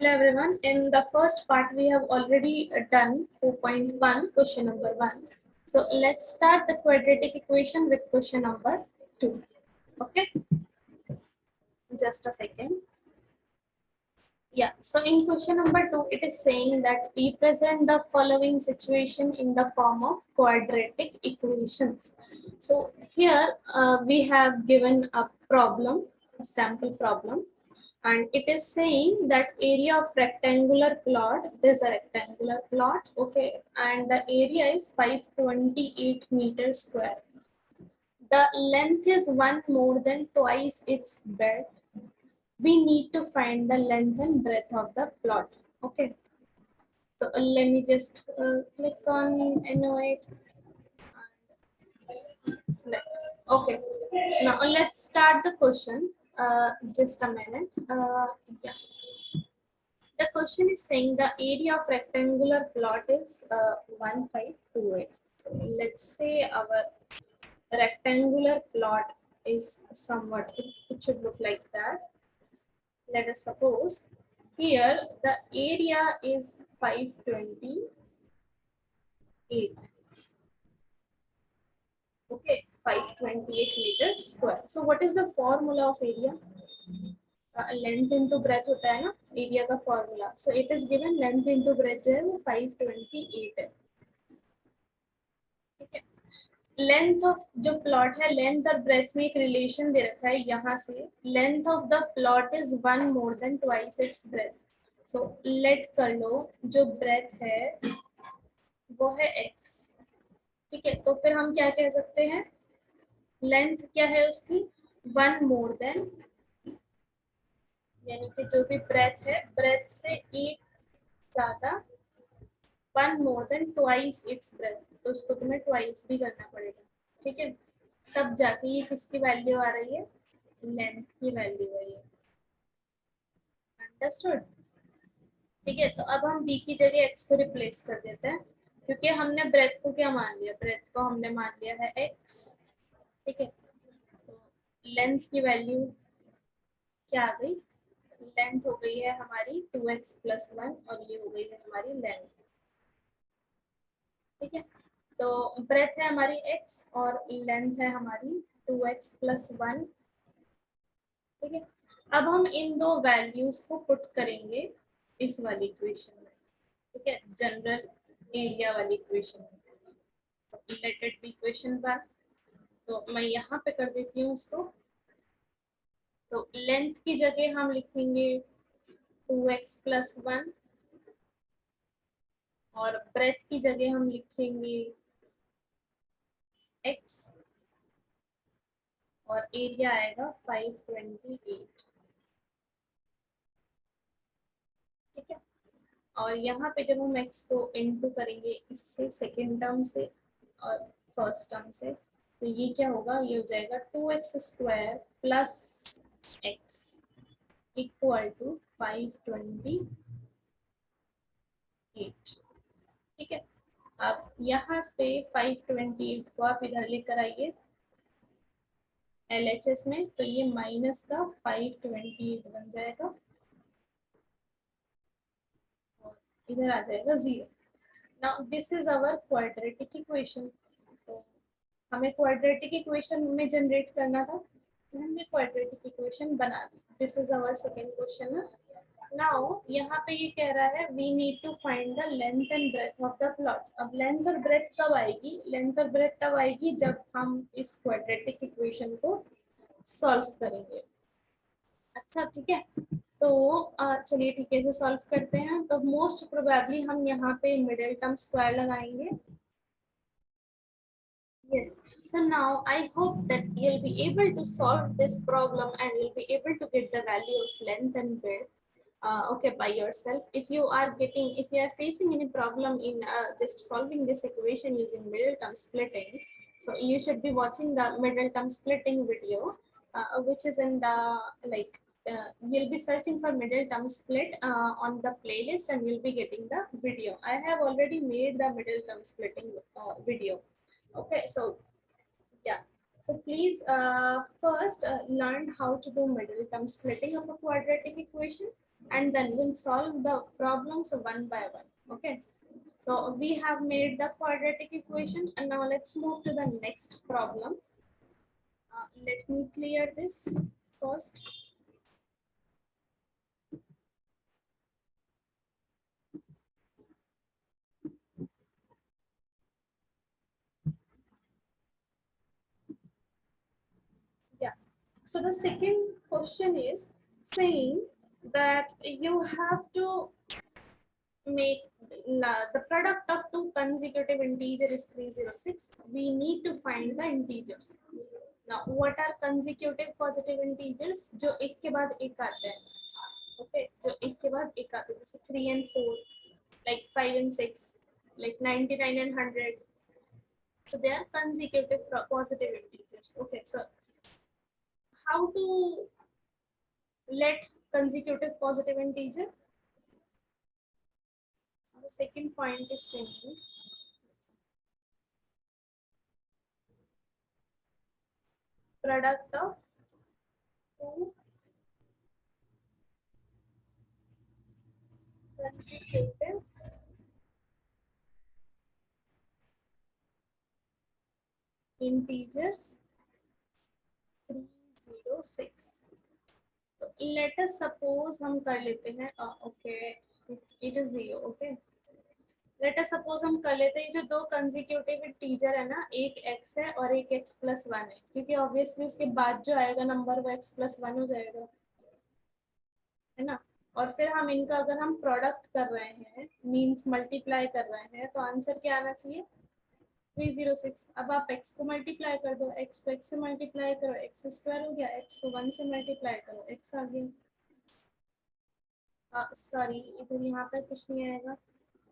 Hello everyone. In the first part, we have already done 4.1, question number 1. So let's start the quadratic equation with question number 2. Okay, just a second. Yeah, so in question number 2, it is saying that represent the following situation in the form of quadratic equations. So here we have given a problem, a sample problem, and it is saying that area of rectangular plot, there's a rectangular plot, okay, and the area is 528 meters square. The length is one more than twice its breadth. We need to find the length and breadth of the plot. Okay, so let me just click on annotate and select. Okay, now let's start the question. Just a minute. Yeah. The question is saying the area of rectangular plot is 1528. So let's say our rectangular plot is somewhat, it should look like that. Let us suppose here the area is 528. Okay, 528 meters square. So what is the formula of area? Length into breadth होता है ना area का formula. So it is given length into breadth जो है वो 528 है. ठीक है. लेंथ ऑफ जो प्लॉट है, लेंथ और ब्रेथ में एक रिलेशन दे रखा है यहाँ से. Length of the plot is one more than twice its breath. So let कर लो जो ब्रेथ है वो है x. ठीक है, तो फिर हम क्या कह सकते हैं, लेंथ क्या है उसकी, वन मोर देन, यानी कि जो भी ब्रेथ है ब्रेथ से एक ज्यादा, one more than twice its breath. तो उसको तुम्हें ट्वाइस भी करना पड़ेगा. ठीक है, तब जाके ये किसकी वैल्यू आ रही है, लेंथ की वैल्यू है ये. अंडरस्टूड. ठीक है, तो अब हम b की जगह x को रिप्लेस कर देते हैं, क्योंकि हमने ब्रेथ को क्या मान लिया, ब्रेथ को हमने मान लिया है x. ठीक है, तो लेंथ की वैल्यू क्या आ गई, लेंथ हो गई है हमारी 2x + 1 और ये हो गई है हमारी लेंथ. ठीक है, तो ब्रेथ है हमारी x और लेंथ है हमारी 2x + 1. ठीक है, अब हम इन दो वैल्यूज को पुट करेंगे इस वाली इक्वेशन में. ठीक है, जनरल एरिया वाली इक्वेशन में. Let it be equation 1. तो मैं यहाँ पे कर देती हूँ उसको. तो लेंथ की जगह हम लिखेंगे 2x + 1 और ब्रेथ की जगह हम लिखेंगे x और एरिया आएगा 528. ठीक है, और यहाँ पे जब हम x को इनटू करेंगे इससे सेकेंड टर्म से और फर्स्ट टर्म से, तो ये क्या होगा, ये हो जाएगा 2x² + x = 528. ठीक है, अब यहाँ से 528 को आप इधर लेकर आइए LHS में, तो ये माइनस का 528 बन जाएगा और इधर आ जाएगा 0. Now this is our quadratic equation. तो हमें क्वाड्रेटिक इक्वेशन में जनरेट करना था, तो हमने क्वाड्रेटिक इक्वेशन बना दी. This is our second question. Now यहाँ पे ये कह रहा है we need to find the length and breadth of the plot. अब लेंथ और ब्रेथ कब आएगी, लेंथ और ब्रेथ तब आएगी जब हम इस क्वाड्रेटिक इक्वेशन को सॉल्व करेंगे. अच्छा, ठीक है, तो चलिए ठीक है, इसे सॉल्व करते हैं. तो मोस्ट प्रोबेबली हम यहाँ पे मिडिल टर्म स्क्वायर लगाएंगे. Yes, so now I hope that you'll be able to solve this problem and you'll be able to get the value of length and breadth okay by yourself. If you are facing any problem in just solving this equation using middle term splitting, so you should be watching the middle term splitting video, which is in the you'll be searching for middle term split on the playlist and you'll be getting the video. I have already made the middle term splitting video. Okay, so yeah, so please first learn how to do middle term splitting of a quadratic equation. and then we'll solve the problems one by one. Okay, so we have made the quadratic equation, and now let's move to the next problem. Let me clear this first. Yeah, so the second question is saying that you have to make the product of two consecutive integers is 306. We need to find the integers. Now, what are consecutive positive integers? जो एक के बाद एक आते हैं. Okay, जो एक के बाद एक आते हैं, जैसे 3 and 4, like 5 and 6, like 99 and 100. So they are consecutive positive integers. Okay, so how to let consecutive positive integer? The second point is saying product of two consecutive integers 306. So let us suppose हम कर लेते हैं okay, it is 0. Okay, let us suppose हम कर लेते हैं जो दो consecutive integer है ना, एक x है और एक x plus 1 है, क्योंकि obviously उसके बाद जो आएगा नंबर वो x plus 1 हो जाएगा, है ना. और फिर हम इनका अगर हम प्रोडक्ट कर रहे हैं, मीन्स मल्टीप्लाई कर रहे हैं, तो आंसर क्या आना चाहिए? 306. अब आप x को मल्टीप्लाई कर दो, x को x से मल्टीप्लाई करो, x स्क्वायर हो गया, x को 1 से मल्टीप्लाई करो, x आ गया. सॉरी, इधर यहाँ पर कुछ नहीं आएगा.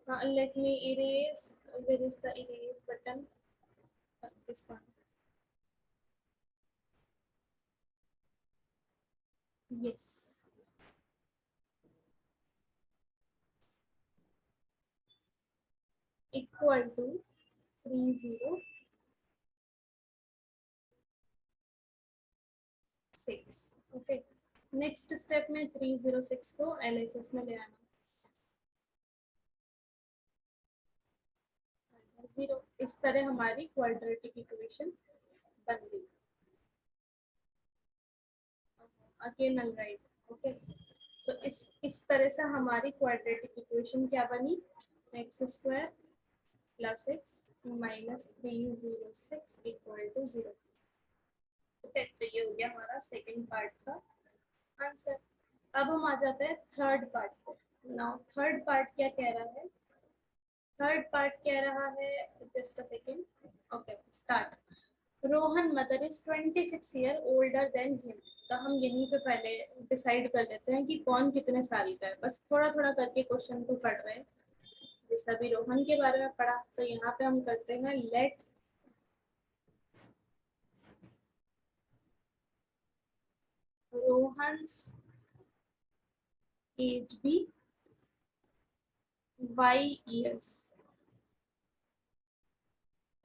Let me erase, where is the erase button? This one. Yes, equal to 306. Okay, next step में 306 को LHS में ले आना. 0. इस तरह हमारी क्वाड्रेटिक इक्वेशन बन गई. Again I'll write. ओके, सो इस तरह से हमारी क्वाड्रेटिक इक्वेशन क्या बनी? x square plus x minus 306 equal to 0. Okay, तो ये हो गया हमारा सेकंड पार्ट का आंसर. अब हम आ जाते हैं थर्ड पार्ट पर. नाउ थर्ड पार्ट क्या कह रहा है? थर्ड पार्ट कह रहा है, just a second. Okay, start. Rohan mother is 26 year older than him. तो हम यहीं पे पहले डिसाइड कर लेते हैं कि कौन कितने साल का है. बस थोड़ा थोड़ा करके क्वेश्चन को पढ़ रहे हैं. जैसे अभी रोहन के बारे में पढ़ा, तो यहाँ पे हम करते हैं let Rohan's age be y years.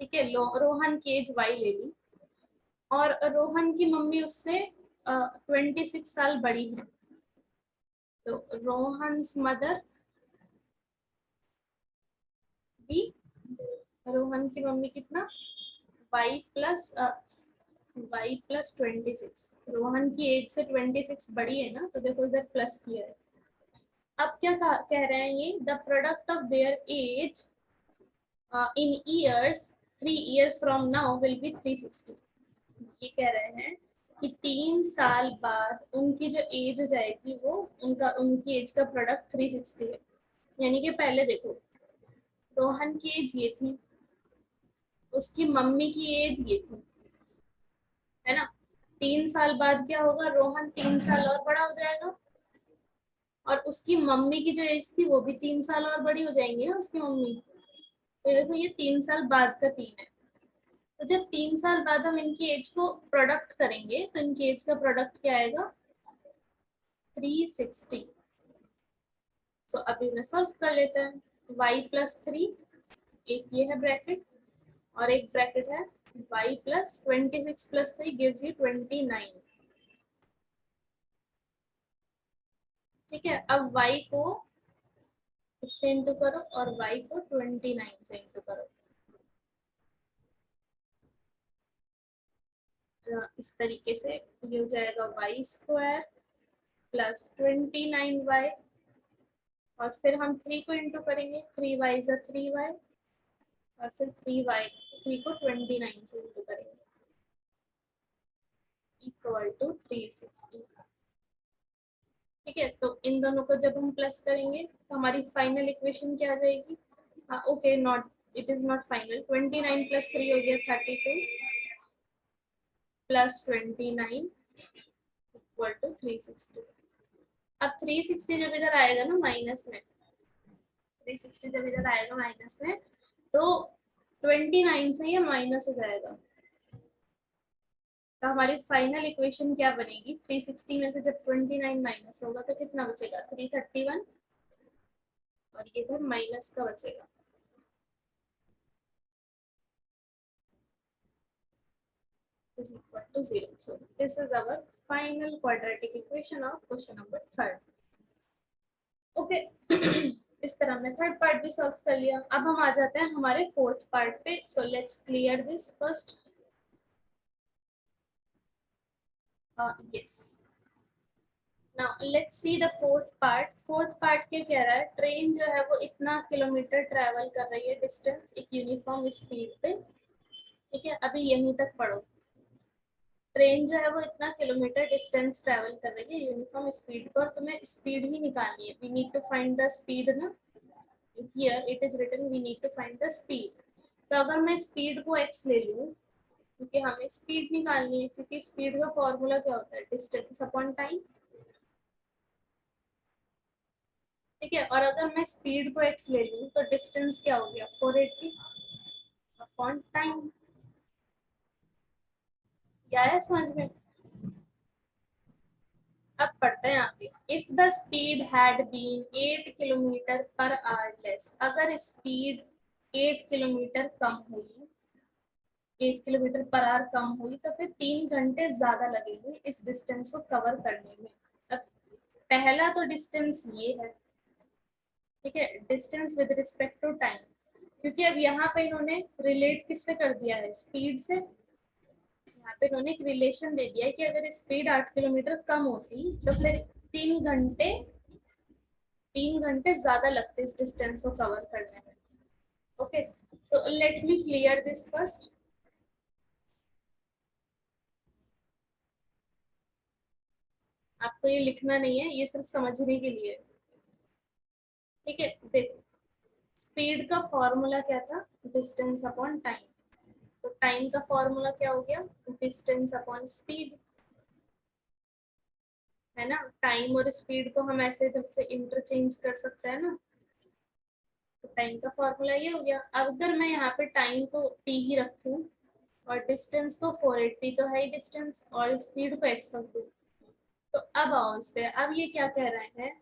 ठीक है, रोहन की एज y ले ली, और रोहन की मम्मी उससे 26 साल बड़ी है. तो रोहन्स मदर बी, रोहन की मम्मी कितना? y plus 26. रोहन की एज से 26 बड़ी है ना, तो देखो इधर प्लस किया है. अब क्या कह रहे हैं ये? The product of their age in years 3 year from now will be 360. ये कह रहे हैं कि 3 साल बाद उनकी जो एज हो जाएगी वो उनकी एज का प्रोडक्ट 360 है. यानी कि पहले देखो, रोहन की एज ये थी, उसकी मम्मी की एज ये थी, है ना. 3 साल बाद क्या होगा? रोहन 3 साल और बड़ा हो जाएगा, और उसकी मम्मी की जो एज थी वो भी 3 साल और बड़ी हो जाएंगी ना उसकी मम्मी. तो देखो ये 3 साल बाद का 3 है. तो जब 3 साल बाद हम इनकी एज को प्रोडक्ट करेंगे, तो इनकी एज का प्रोडक्ट क्या आएगा? 360. सो अभी इन्हें सॉल्व कर लेते हैं. y प्लस 3, एक ये है ब्रैकेट, और एक ब्रैकेट है y plus 26 plus 3 gives you 29. ठीक है, अब y को इससे इंटू करो और y को 29 से इंटू करो। इस तरीके से ये हो जाएगा वाई स्क्वायर प्लस 29y, और फिर हम 3 को इंटू करेंगे, 3y ज़ा 3y, और फिर 3 को 29 से इंटू करेंगे, इक्वल टू 360। ठीक है, तो इन दोनों को जब हम प्लस करेंगे तो हमारी फाइनल इक्वेशन क्या आ जाएगी? Okay, not, it is not final. 29 plus 3 हो गया 32, प्लस 29 इक्वल टू 360। अब 360 जब इधर आएगा ना माइनस में, 360 जब इधर आएगा माइनस में, तो 29 से ये माइनस हो जाएगा। तो हमारी फाइनल इक्वेशन क्या बनेगी? 360 में से जब 29 माइनस होगा तो कितना बचेगा? 331, और ये इधर माइनस का बचेगा। is equal to 0. So this is our final quadratic equation of question number 3rd. Okay. इस तरह हमने थर्ड पार्ट भी सॉल्व कर लिया। अब हम आ जाते हैं हमारे फोर्थ पार्ट पे। So let's clear this first. Yes, now let's see the fourth part. Fourth part क्या कह रहा है? ट्रेन जो है वो इतना किलोमीटर ट्रेवल कर रही है डिस्टेंस, एक यूनिफॉर्म स्पीड पे। ठीक है, अभी यहीं तक पढ़ो। ट्रेन जो है वो इतना किलोमीटर डिस्टेंस ट्रेवल कर रही है यूनिफॉर्म स्पीड पर, तुम्हें स्पीड ही निकालनी है। We need to find the speed ना, here it is written we need to find the speed. तो अगर मैं स्पीड को x ले लूँ, क्योंकि हमें स्पीड निकालनी है, क्योंकि स्पीड का फॉर्मूला क्या होता है? Distance upon time. ठीक है, और अगर मैं स्पीड को x ले लूँ तो डिस्टेंस क्या हो गया? 480 अपॉन टाइम। क्या है समझ में? अब पढ़ते हैं आगे। If the speed had been 8 kilometre per hour less, अगर स्पीड 8 किलोमीटर कम हुई, 8 किलोमीटर पर आवर कम हुई, तो फिर 3 घंटे ज्यादा लगेंगे इस डिस्टेंस को कवर करने में। अब पहला तो डिस्टेंस ये है, ठीक है, distance with respect to time, क्योंकि अब यहाँ पे इन्होंने रिलेट किससे कर दिया है? स्पीड से। यहाँ पे इन्होंने एक रिलेशन दे दिया है कि अगर स्पीड 8 किलोमीटर कम होती तो फिर 3 घंटे 3 घंटे ज्यादा लगते इस डिस्टेंस को कवर करने में। Okay, so let me clear this first. आपको ये लिखना नहीं है, ये सिर्फ समझने के लिए। ठीक है, देखो, स्पीड का फॉर्मूला क्या था? Distance upon time. तो टाइम का फॉर्मूला क्या हो गया? डिस्टेंस अपॉन स्पीड, है ना। टाइम और स्पीड को हम ऐसे इधर से इंटरचेंज कर सकते हैं ना। तो टाइम का फॉर्मूला ये हो गया। अब अगर मैं यहाँ पे टाइम को t ही रखूँ और डिस्टेंस को 480 तो है ही डिस्टेंस, और स्पीड को x रख दूँ, तो अब आओ इस पे। अब ये क्या कह रहे हैं?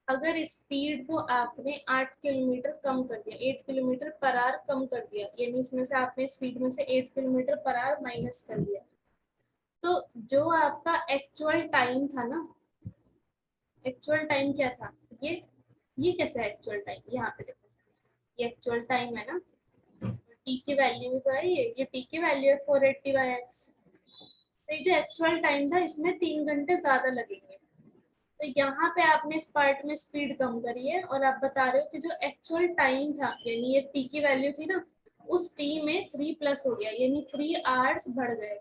अगर स्पीड को आपने 8 किलोमीटर कम कर दिया, 8 किलोमीटर पर आवर कम कर दिया, यानी इसमें से आपने स्पीड में से 8 किलोमीटर पर आवर माइनस कर दिया, तो जो आपका एक्चुअल टाइम था ना, एक्चुअल टाइम क्या था? ये कैसे एक्चुअल टाइम? यहाँ पे देखो, ये एक्चुअल टाइम है ना, टी की वैल्यू भी तो है, ये टी की वैल्यू है 480/x। तो ये जो एक्चुअल टाइम था इसमें 3 घंटे ज्यादा लगेंगे। तो यहाँ पे आपने इस पार्ट में स्पीड कम करी है, और आप बता रहे हो कि जो एक्चुअल टाइम था, यानी ये टी की वैल्यू थी ना, उस टी में 3 प्लस हो गया, यानी 3 आवर्स बढ़ गए।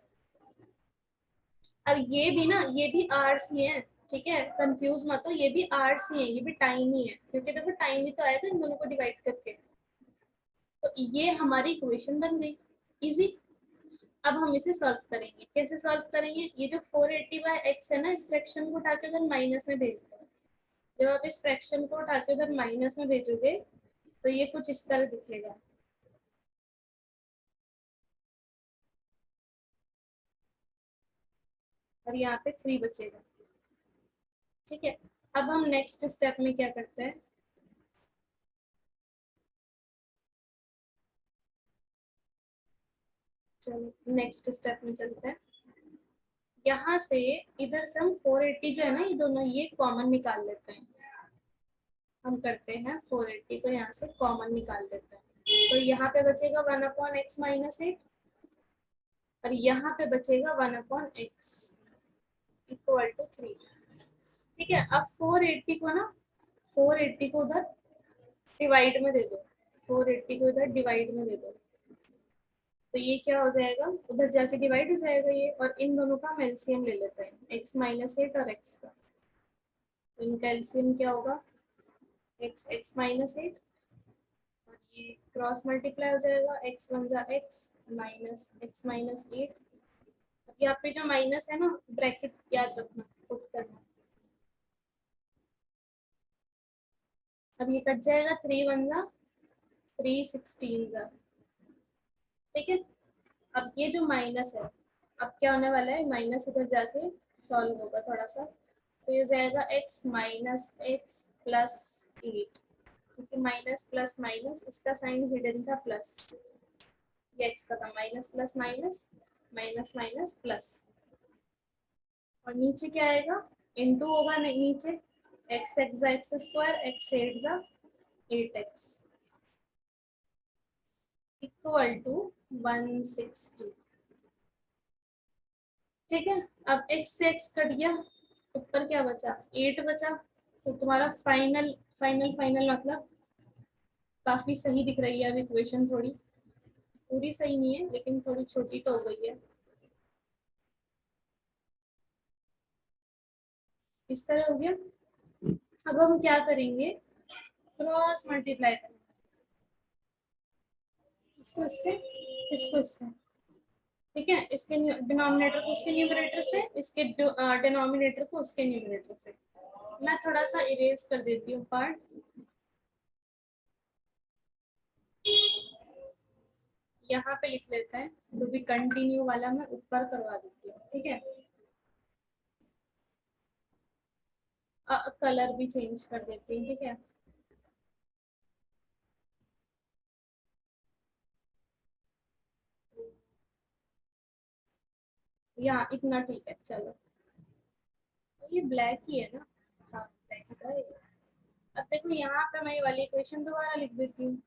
और ये भी ना, ये भी आवर्स ही है, ठीक है, कंफ्यूज मत हो, ये भी आवर्स ही है, ये भी टाइम ही है, क्योंकि देखो टाइम ही तो आएगा इन दोनों को डिवाइड करके। तो ये हमारी इक्वेशन बन गई, इजी। अब हम इसे सॉल्व करेंगे। कैसे सॉल्व करेंगे? ये जो 480/x है ना, इस फ्रैक्शन को उठा के अगर माइनस में भेज दो, जब आप इस फ्रैक्शन को उठा के उधर माइनस में भेजोगे तो ये कुछ इस तरह दिखेगा। और यहाँ पे 3 बचेगा। ठीक है, अब हम नेक्स्ट स्टेप में क्या करते हैं? चलो नेक्स्ट स्टेप में चलते हैं। यहाँ से इधर से हम 480 जो है ना, ये दोनों ये कॉमन निकाल लेते हैं। हम करते हैं 480 को यहाँ से कॉमन निकाल लेते हैं, तो यहाँ पे बचेगा 1/x-8 और यहाँ पे बचेगा 1/x इक्वल टू 3। ठीक है, अब 480 को ना, 480 को उधर डिवाइड में दे दो, 480 को इधर डिवाइड में दे दो, तो ये क्या हो जाएगा, उधर जाके डिवाइड हो जाएगा ये, और इन दोनों का हम एलसीएम ले लेते हैं, x-8 और x का, तो इनका एलसीएम क्या होगा, x-8, और ये क्रॉस मल्टीप्लाई हो जाएगा, x1 जा x माइनस x-8। यहाँ पे जो माइनस है ना, ब्रैकेट याद रखना, पुट करना। अब ये कट जाएगा, 3 1 3 16 ठीक है। अब ये जो माइनस है, अब क्या होने वाला है, माइनस इधर जाके सॉल्व होगा थोड़ा सा, तो ये जाएगा x-x प्लस 8, क्योंकि माइनस प्लस माइनस इसका साइन हिडन था प्लस, ये x का था minus plus minus minus minus plus, और नीचे क्या आएगा, इनटू होगा नीचे, x जा x² x8 जा 8x इक्वल टू 160। ठीक है, अब x से x कट गया, ऊपर क्या बचा, 8 बचा, तो तुम्हारा फाइनल फाइनल फाइनल मतलब काफी सही दिख रही है अब इक्वेशन, थोड़ी पूरी सही नहीं है लेकिन थोड़ी छोटी तो हो गई है, इस तरह हो गया। अब हम क्या करेंगे, क्रॉस मल्टीप्लाई करेंगे, इसको इससे, इसको इससे, ठीक है, इसके डिनोमिनेटर को उसके न्यूमरेटर से, इसके डिनोमिनेटर को उसके न्यूमरेटर से। मैं थोड़ा सा इरेज कर देती हूँ पार्ट, यहाँ पे लिख लेते हैं, तो भी कंटिन्यू वाला मैं ऊपर करवा देती हूँ, ठीक है। कलर भी चेंज कर देती हूँ, ठीक है। यहाँ इतना ठीक है, चलो, तो ये ब्लैक ही है ना, हाँ ब्लैक ही था ये। अब देखो यहाँ पे मैं ये वाली इक्वेशन दोबारा लिख देती हूँ,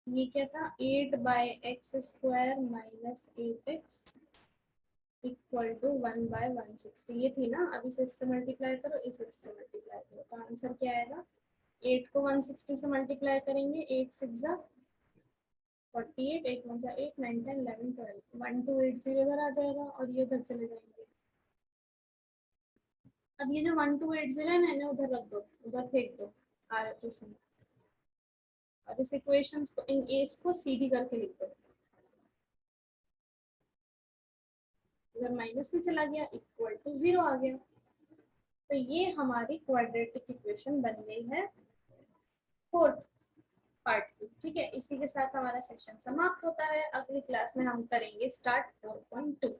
ये क्या था, 8/x² minus 8x equal to 1/160, ये थी ना, अब इसे इससे मल्टीप्लाई करो, इसे इससे मल्टीप्लाई करो, तो आंसर क्या आएगा, 8 को 160 से मल्टीप्लाई करेंगे, 8 6 जा 48, 8 1 जा 8 9 10 11 12, 1280 इधर आ जाएगा और ये उधर चले जाएंगे। अब ये जो 1280 है ना, इन्हें उधर रख दो, उधर फेंक दो RHS में, और इस इक्वेशंस को, इन एस को सीधी करके लिख दो, इधर माइनस में चला गया, इक्वल टू 0 आ गया, तो ये हमारी क्वाड्रेटिक इक्वेशन बन गई है फोर्थ पार्ट की। ठीक है, इसी के साथ हमारा सेशन समाप्त होता है, अगली क्लास में हम करेंगे स्टार्ट 4.2।